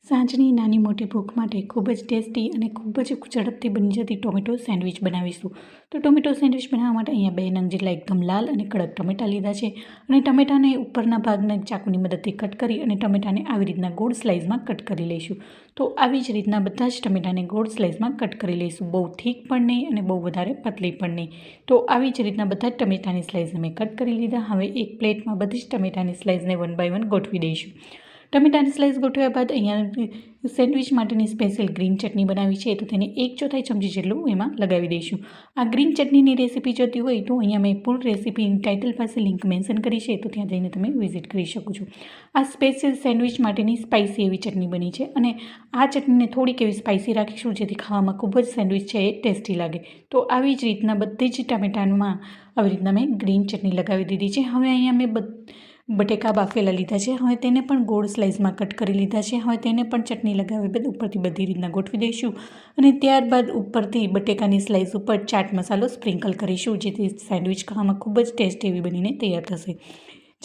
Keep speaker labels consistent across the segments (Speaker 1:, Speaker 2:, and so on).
Speaker 1: સાંજની નાની મોટી ભૂખ માટે ખૂબ જ ટેસ્ટી અને ખૂબ જ ઝડપથી બની જતી ટોમેટો સેન્ડવિચ બનાવીશું. તો ટોમેટો સેન્ડવિચ બનાવવા માટે અહીંયા 2 નંગ જેટલા એકદમ લાલ અને કડક ટમેટાં લીધા છે અને ટમેટાને ઉપરના ભાગને ચાકુની મદદથી કટ કરી અને ટમેટાને આવી રીતના ગોળ સ્લાઇસમાં કટ કરી લઈશું. તો આવી જ રીતના બધા જ ટમેટાને ગોળ સ્લાઇસમાં કટ કરી લઈશું. બહુ થીક પણ નહીં અને બહુ વધારે પતલી પણ નહીં. તો આવી જ રીતના બધા જ ટમેટાની સ્લાઇસને મેં કટ કરી લીધા. હવે એક પ્લેટમાં બધી જ ટમેટાની સ્લાઇસને 1 બાય 1 ગોઠવી દઈશું. ટમેટાની સ્લાઇસ ગોઠવ્યા બાદ અહીંયા સેન્ડવિચ માટેની સ્પેશિયલ ગ્રીન ચટણી બનાવી છે, તો તેને 1/4 ચમચી જેટલું એમાં લગાવી દઈશું. આ ગ્રીન ચટણીની રેસીપી જોતી હોય તો અહીંયા મેં ફૂલ રેસીપીની ટાઇટલ પાસે લિંક મેન્શન કરી છે, તો ત્યાં જઈને તમે વિઝિટ કરી શકો છો. આ સ્પેશિયલ સેન્ડવિચ માટેની સ્પાઇસી એવી ચટણી બની છે અને આ ચટણીને થોડીક એવી સ્પાઇસી રાખીશું જેથી ખાવામાં ખૂબ જ સેન્ડવિચ છે એ ટેસ્ટી લાગે. તો આવી જ રીતના બધી જ ટમેટામાં આવી રીતના મેં ગ્રીન ચટણી લગાવી દીધી છે. હવે અહીંયા મેં બટેકા બાફેલા લીધા છે. હવે તેને પણ ગોળ સ્લાઇસમાં કટ કરી લીધા છે. હવે તેને પણ ચટણી લગાવી બાદ ઉપરથી બધી રીતના ગોઠવી દઈશું અને ત્યારબાદ ઉપરથી બટેકાની સ્લાઇસ ઉપર ચાટ મસાલો સ્પ્રિંકલ કરીશું, જેથી સેન્ડવિચ ખાવામાં ખૂબ જ ટેસ્ટી એવી બનીને તૈયાર થશે.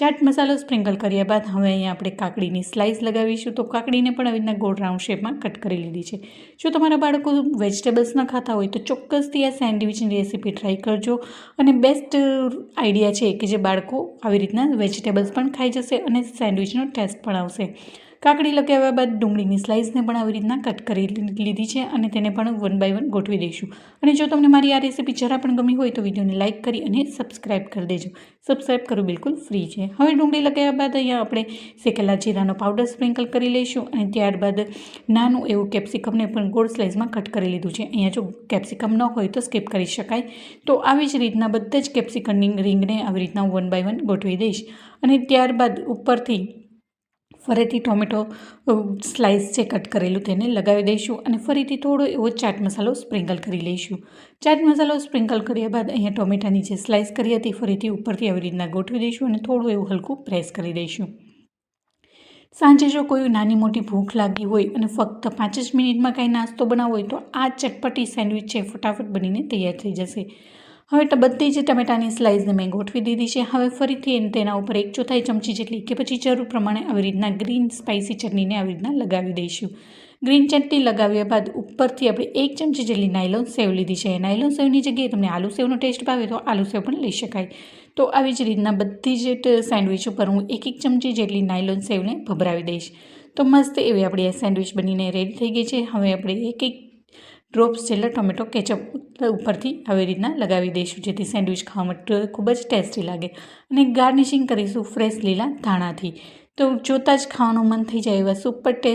Speaker 1: ચાટ મસાલો સ્પ્રિંકલ કર્યા બાદ હવે અહીંયા આપણે કાકડીની સ્લાઇસ લગાવીશું. તો કાકડીને પણ આવી રીતના ગોળ રાઉન્ડ શેપમાં કટ કરી લીધી છે. જો તમારા બાળકો વેજીટેબલ્સ ન ખાતા હોય તો ચોક્કસથી આ સેન્ડવિચની રેસીપી ટ્રાય કરજો અને બેસ્ટ આઈડિયા છે કે જે બાળકો આવી રીતના વેજીટેબલ્સ પણ ખાઈ જશે અને સેન્ડવિચનો ટેસ્ટ પણ આવશે. કાકડી લગાવ્યા બાદ ડુંગળીની સ્લાઇસને પણ આવી રીતના કટ કરી લીધી છે અને તેને પણ 1 બાય 1 ગોઠવી દઈશું. અને જો તમને મારી આ રેસીપી જરા પણ ગમી હોય તો વિડીયોને લાઇક કરી અને સબસ્ક્રાઈબ કરી દેજો. સબસ્ક્રાઈબ કરવું બિલકુલ ફ્રી છે. હવે ડુંગળી લગાવ્યા બાદ અહીંયા આપણે શેકેલા જીરાનો પાવડર સ્પ્રિંકલ કરી લઈશું અને ત્યારબાદ નાનું એવું કેપ્સિકમને પણ ગોળ સ્લાઇસમાં કટ કરી લીધું છે. અહીંયા જો કેપ્સિકમ ન હોય તો સ્કીપ કરી શકાય. તો આવી જ રીતના બધા જ કેપ્સિકમની રિંગને આવી રીતના 1 બાય 1 ગોઠવી દઈશ અને ત્યારબાદ ઉપરથી ફરીથી ટોમેટો સ્લાઇસ છે કટ કરેલું તેને લગાવી દઈશું અને ફરીથી થોડો એવો ચાટ મસાલો સ્પ્રિંકલ કરી લઈશું. ચાટ મસાલો સ્પ્રિંકલ કર્યા બાદ અહીંયા ટોમેટાની જે સ્લાઇસ કરી હતી ફરીથી ઉપરથી આવી રીતના ગોઠવી દઈશું અને થોડું એવું હલકું પ્રેસ કરી દઈશું. સાંજે જો કોઈ નાની મોટી ભૂખ લાગી હોય અને ફક્ત 5 જ મિનિટમાં કાંઈ નાસ્તો બનાવવો હોય તો આ ચટપટી સેન્ડવિચ છે ફટાફટ બનીને તૈયાર થઈ જશે. હવે તો બધી જ ટમેટાની સ્લાઇસને મેં ગોઠવી દીધી છે. હવે ફરીથી તેના ઉપર 1/4 ચમચી જેટલી કે પછી જરૂર પ્રમાણે આવી રીતના ગ્રીન સ્પાઇસી ચટણીને આવી રીતના લગાવી દઈશું. ગ્રીન ચટણી લગાવ્યા બાદ ઉપરથી આપણે 1 ચમચી જેટલી નાયલોન સેવ લીધી છે. નાયલોન સેવની જગ્યાએ તમને આલુ સેવનો ટેસ્ટ ભાવે તો આલુ સેવ પણ લઈ શકાય. તો આવી જ રીતના બધી જ સેન્ડવિચ ઉપર હું 1 ચમચી જેટલી નાયલોન સેવને ભભરાવી દઈશ. તો મસ્ત એવી આપણી આ સેન્ડવિચ બનીને રેડી થઈ ગઈ છે. હવે આપણે એક ડ્રોપ્સ જેટલા ટોમેટો કેચઅપ ઉપરથી આવી રીતના લગાવી દઈશું, જેથી સેન્ડવિચ ખાવામાં ખૂબ જ ટેસ્ટી લાગે અને ગાર્નિશિંગ કરીશું ફ્રેશ લીલા ધાણાથી. તો જોતાં જ ખાવાનું મન થઈ જાય એવા સુપર ટેસ્ટ